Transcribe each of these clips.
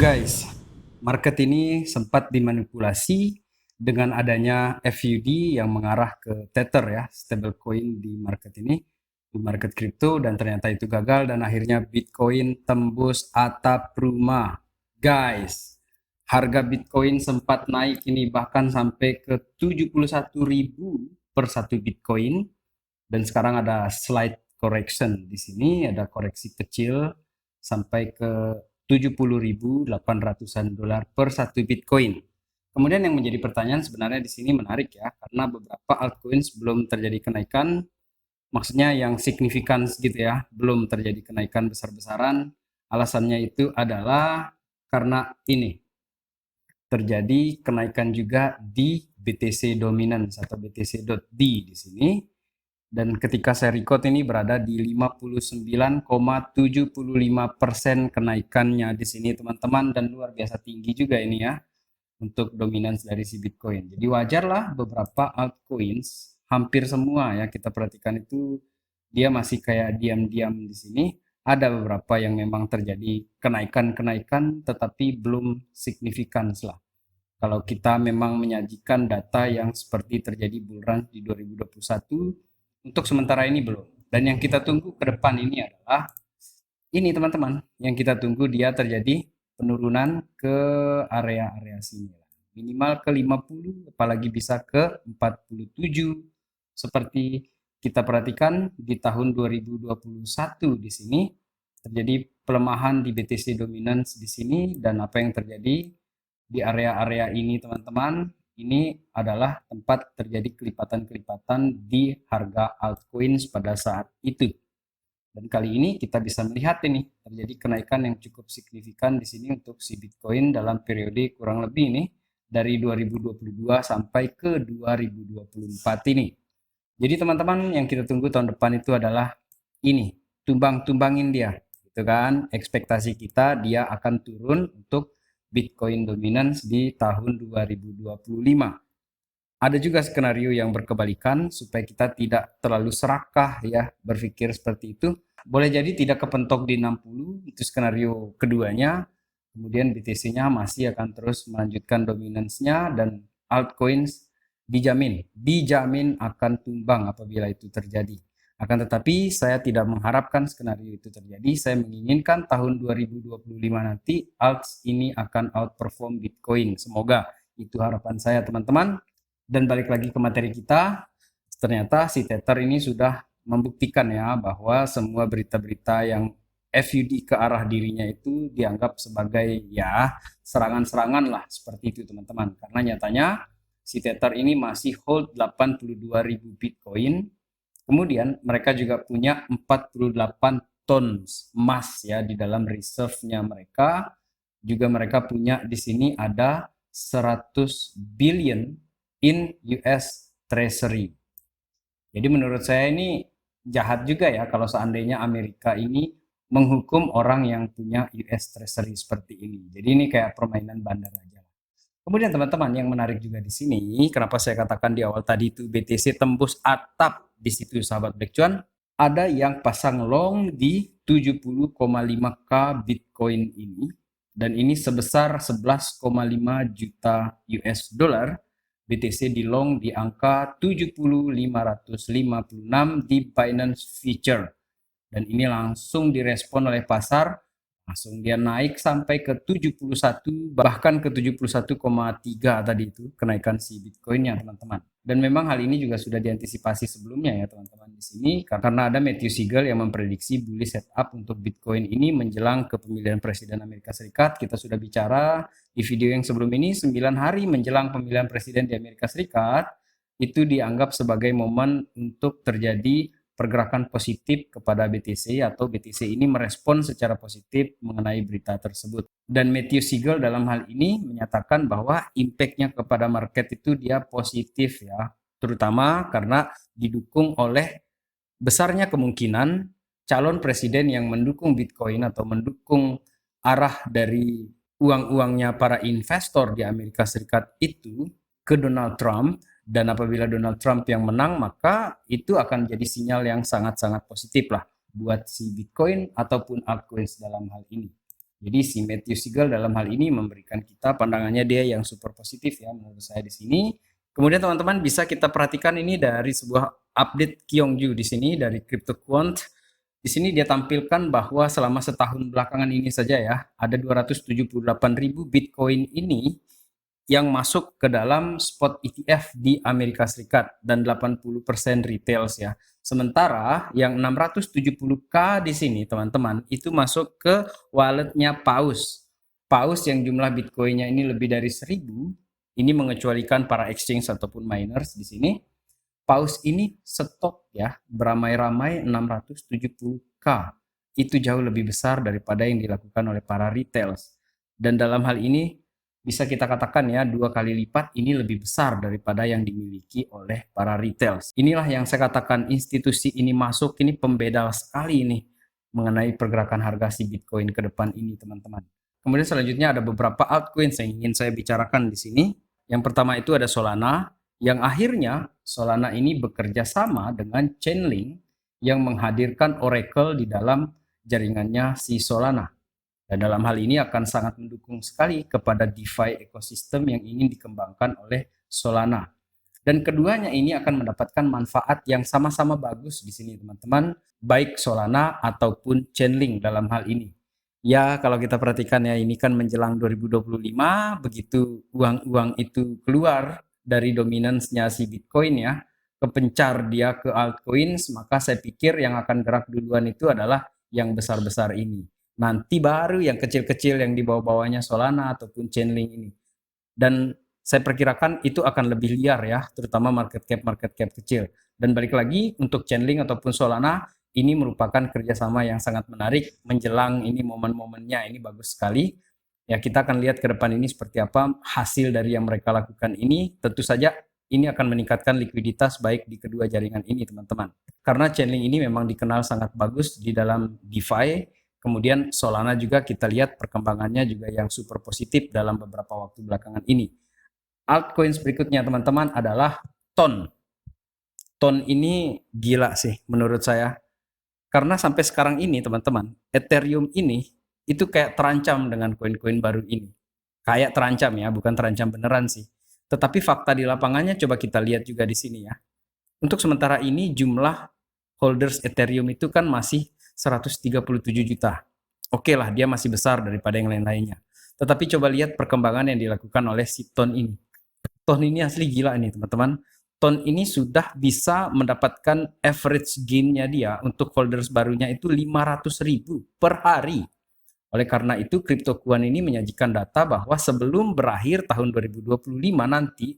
Guys, market ini sempat dimanipulasi dengan adanya FUD yang mengarah ke Tether ya, stablecoin di market kripto, dan ternyata itu gagal dan akhirnya Bitcoin tembus atap rumah. Guys, harga Bitcoin sempat naik ini bahkan sampai ke 71.000 per satu Bitcoin, dan sekarang ada slight correction di sini, ada koreksi kecil sampai ke 70.800-an dolar per satu Bitcoin. Kemudian yang menjadi pertanyaan sebenarnya di sini menarik ya, karena beberapa altcoins belum terjadi kenaikan, maksudnya yang signifikan gitu ya, belum terjadi kenaikan besar-besaran. Alasannya itu adalah karena ini terjadi kenaikan juga di BTC Dominance atau BTC.D di sini. Dan ketika saya record ini berada di 59,75% kenaikannya di sini teman-teman, dan luar biasa tinggi juga ini ya untuk dominance dari si Bitcoin. Jadi wajarlah beberapa altcoins, hampir semua ya kita perhatikan itu dia masih kayak diam-diam di sini. Ada beberapa yang memang terjadi kenaikan-kenaikan tetapi belum signifikan lah. Kalau kita memang menyajikan data yang seperti terjadi bull run di 2021, untuk sementara ini belum. Dan yang kita tunggu ke depan ini adalah ini teman-teman, yang kita tunggu dia terjadi penurunan ke area-area sini. Minimal ke 50, apalagi bisa ke 47. Seperti kita perhatikan di tahun 2021 di sini terjadi pelemahan di BTC dominance di sini, dan apa yang terjadi di area-area ini teman-teman, ini adalah tempat terjadi kelipatan-kelipatan di harga altcoins pada saat itu. Dan kali ini kita bisa melihat ini terjadi kenaikan yang cukup signifikan di sini untuk si Bitcoin dalam periode kurang lebih ini dari 2022 sampai ke 2024 ini. Jadi teman-teman, yang kita tunggu tahun depan itu adalah ini, tumbang-tumbangin dia, gitu kan? Ekspektasi kita dia akan turun untuk Bitcoin dominance di tahun 2025. Ada juga skenario yang berkebalikan supaya kita tidak terlalu serakah ya berpikir seperti itu. Boleh jadi tidak kepentok di 60, itu skenario keduanya. Kemudian BTC-nya masih akan terus melanjutkan dominance-nya, dan altcoins dijamin akan tumbang apabila itu terjadi. Akan tetapi saya tidak mengharapkan skenario itu terjadi. Saya menginginkan tahun 2025 nanti alts ini akan outperform Bitcoin. Semoga itu harapan saya teman-teman. Dan balik lagi ke materi kita, ternyata si Tether ini sudah membuktikan ya bahwa semua berita-berita yang FUD ke arah dirinya itu dianggap sebagai ya serangan-serangan lah, seperti itu teman-teman. Karena nyatanya si Tether ini masih hold 82.000 Bitcoin. Kemudian mereka juga punya 48 tons emas ya di dalam reserve-nya mereka. Juga mereka punya di sini ada 100 billion in US Treasury. Jadi menurut saya ini jahat juga ya kalau seandainya Amerika ini menghukum orang yang punya US Treasury seperti ini. Jadi ini kayak permainan bandar aja. Kemudian teman-teman, yang menarik juga di sini, kenapa saya katakan di awal tadi itu BTC tembus atap di situ sahabat Black Cuan, ada yang pasang long di 70,5k Bitcoin ini, dan ini sebesar 11,5 juta US dollar. BTC di long di angka 70.556 di Binance Future, dan ini langsung direspon oleh pasar. Langsung dia naik sampai ke 71, bahkan ke 71,3 tadi itu kenaikan si Bitcoinnya teman-teman. Dan memang hal ini juga sudah diantisipasi sebelumnya ya teman-teman di sini, karena ada Matthew Siegel yang memprediksi bullish setup untuk Bitcoin ini menjelang ke pemilihan Presiden Amerika Serikat. Kita sudah bicara di video yang sebelum ini, 9 hari menjelang pemilihan Presiden di Amerika Serikat, itu dianggap sebagai momen untuk terjadi pergerakan positif kepada BTC, atau BTC ini merespon secara positif mengenai berita tersebut. Dan Matthew Siegel dalam hal ini menyatakan bahwa impact-nya kepada market itu dia positif ya, terutama karena didukung oleh besarnya kemungkinan calon presiden yang mendukung Bitcoin atau mendukung arah dari uang-uangnya para investor di Amerika Serikat itu ke Donald Trump. Dan apabila Donald Trump yang menang, maka itu akan jadi sinyal yang sangat-sangat positif lah buat si Bitcoin ataupun altcoins dalam hal ini. Jadi si Matthew Siegel dalam hal ini memberikan kita pandangannya dia yang super positif ya menurut saya di sini. Kemudian teman-teman bisa kita perhatikan ini dari sebuah update Kyungju di sini dari CryptoQuant. Di sini dia tampilkan bahwa selama setahun belakangan ini saja ya, ada 278.000 Bitcoin ini yang masuk ke dalam spot ETF di Amerika Serikat dan 80% retails ya. Sementara yang 670K di sini teman-teman itu masuk ke walletnya Paus. Paus yang jumlah Bitcoinnya ini lebih dari 1000, ini mengecualikan para exchange ataupun miners di sini. Paus ini stok ya beramai-ramai 670K. Itu jauh lebih besar daripada yang dilakukan oleh para retails. Dan dalam hal ini bisa kita katakan ya 2 kali lipat ini lebih besar daripada yang dimiliki oleh para retails. Inilah yang saya katakan institusi ini masuk ini pembeda sekali ini mengenai pergerakan harga si Bitcoin ke depan ini teman-teman. Kemudian selanjutnya ada beberapa altcoins yang ingin saya bicarakan di sini. Yang pertama itu ada Solana, yang akhirnya Solana ini bekerja sama dengan Chainlink yang menghadirkan Oracle di dalam jaringannya si Solana. Dan dalam hal ini akan sangat mendukung sekali kepada DeFi ekosistem yang ingin dikembangkan oleh Solana. Dan keduanya ini akan mendapatkan manfaat yang sama-sama bagus di sini teman-teman, baik Solana ataupun Chainlink dalam hal ini. Ya, kalau kita perhatikan ya, ini kan menjelang 2025, begitu uang-uang itu keluar dari dominansnya si Bitcoin ya, kepencar dia ke altcoins, maka saya pikir yang akan gerak duluan itu adalah yang besar-besar ini. Nanti baru yang kecil-kecil yang di bawah-bawahnya Solana ataupun Chainlink ini. Dan saya perkirakan itu akan lebih liar ya, terutama market cap kecil. Dan balik lagi untuk Chainlink ataupun Solana, ini merupakan kerjasama yang sangat menarik menjelang ini momen-momennya ini bagus sekali. Ya kita akan lihat ke depan ini seperti apa hasil dari yang mereka lakukan ini. Tentu saja ini akan meningkatkan likuiditas baik di kedua jaringan ini teman-teman. Karena Chainlink ini memang dikenal sangat bagus di dalam DeFi. Kemudian Solana juga kita lihat perkembangannya juga yang super positif dalam beberapa waktu belakangan ini. Altcoins berikutnya teman-teman adalah TON. TON ini gila sih menurut saya. Karena sampai sekarang ini teman-teman, Ethereum ini itu kayak terancam dengan koin-koin baru ini. Kayak terancam ya, bukan terancam beneran sih. Tetapi fakta di lapangannya coba kita lihat juga di sini ya. Untuk sementara ini jumlah holders Ethereum itu kan masih 137 juta. Oke lah, dia masih besar daripada yang lain-lainnya. Tetapi coba lihat perkembangan yang dilakukan oleh si TON ini. TON ini asli gila nih teman-teman. TON ini sudah bisa mendapatkan average gain-nya dia untuk holders barunya itu 500.000 per hari. Oleh karena itu, CryptoQuant ini menyajikan data bahwa sebelum berakhir tahun 2025 nanti,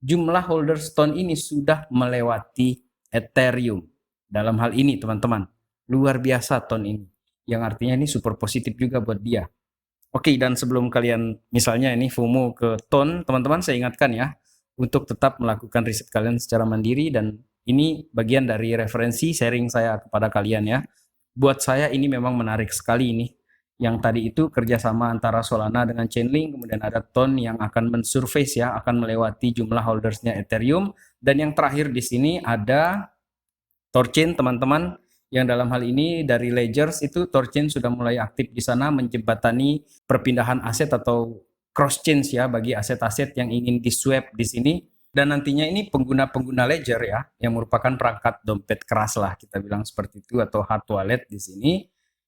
jumlah holders TON ini sudah melewati Ethereum. Dalam hal ini teman-teman, luar biasa TON ini. Yang artinya ini super positif juga buat dia. Oke, dan sebelum kalian misalnya ini FOMO ke TON, teman-teman saya ingatkan ya, untuk tetap melakukan riset kalian secara mandiri dan ini bagian dari referensi sharing saya kepada kalian ya. Buat saya ini memang menarik sekali ini. Yang tadi itu kerjasama antara Solana dengan Chainlink, kemudian ada TON yang akan mensurface ya, akan melewati jumlah holdersnya Ethereum. Dan yang terakhir di sini ada Thorchain teman-teman, yang dalam hal ini dari Ledgers itu Thorchain sudah mulai aktif di sana menjembatani perpindahan aset atau cross chain ya bagi aset-aset yang ingin di-swap di sini. Dan nantinya ini pengguna-pengguna Ledger ya, yang merupakan perangkat dompet keras lah kita bilang seperti itu atau hard wallet di sini,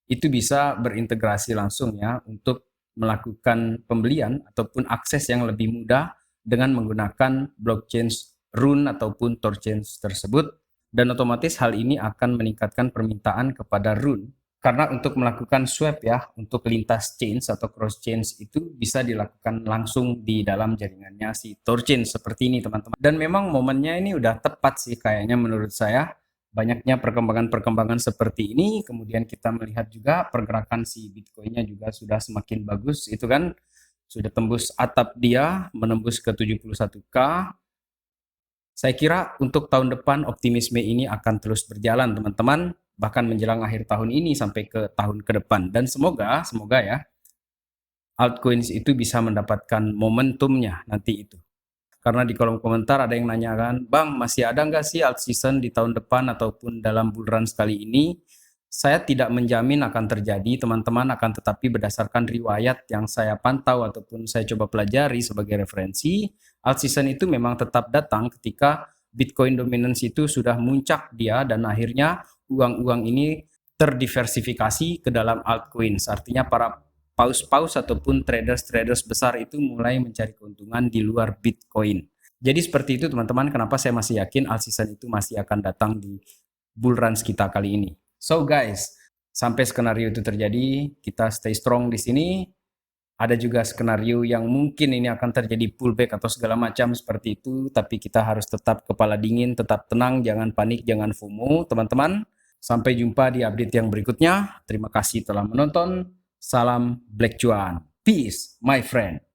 itu bisa berintegrasi langsung ya untuk melakukan pembelian ataupun akses yang lebih mudah dengan menggunakan blockchain Rune ataupun Thorchain tersebut. Dan otomatis hal ini akan meningkatkan permintaan kepada Rune. Karena untuk melakukan swap ya, untuk lintas chains atau cross chains itu bisa dilakukan langsung di dalam jaringannya si Thorchain seperti ini teman-teman. Dan memang momennya ini udah tepat sih kayaknya menurut saya. Banyaknya perkembangan-perkembangan seperti ini, kemudian kita melihat juga pergerakan si Bitcoin-nya juga sudah semakin bagus, itu kan sudah tembus atap dia, menembus ke 71K. Saya kira untuk tahun depan optimisme ini akan terus berjalan teman-teman, bahkan menjelang akhir tahun ini sampai ke tahun ke depan. Dan semoga ya altcoins itu bisa mendapatkan momentumnya nanti itu. Karena di kolom komentar ada yang nanyakan, Bang masih ada nggak sih alt season di tahun depan ataupun dalam bulan sekali ini? Saya tidak menjamin akan terjadi, teman-teman, akan tetapi berdasarkan riwayat yang saya pantau ataupun saya coba pelajari sebagai referensi, alt season itu memang tetap datang ketika Bitcoin dominance itu sudah muncak dia dan akhirnya uang-uang ini terdiversifikasi ke dalam altcoins. Artinya para paus-paus ataupun traders-traders besar itu mulai mencari keuntungan di luar Bitcoin. Jadi seperti itu teman-teman, kenapa saya masih yakin alt season itu masih akan datang di bull runs kita kali ini. So guys, sampai skenario itu terjadi, kita stay strong di sini. Ada juga skenario yang mungkin ini akan terjadi pullback atau segala macam seperti itu, tapi kita harus tetap kepala dingin, tetap tenang, jangan panik, jangan FOMO, teman-teman. Sampai jumpa di update yang berikutnya. Terima kasih telah menonton. Salam Black Cuan. Peace, my friend.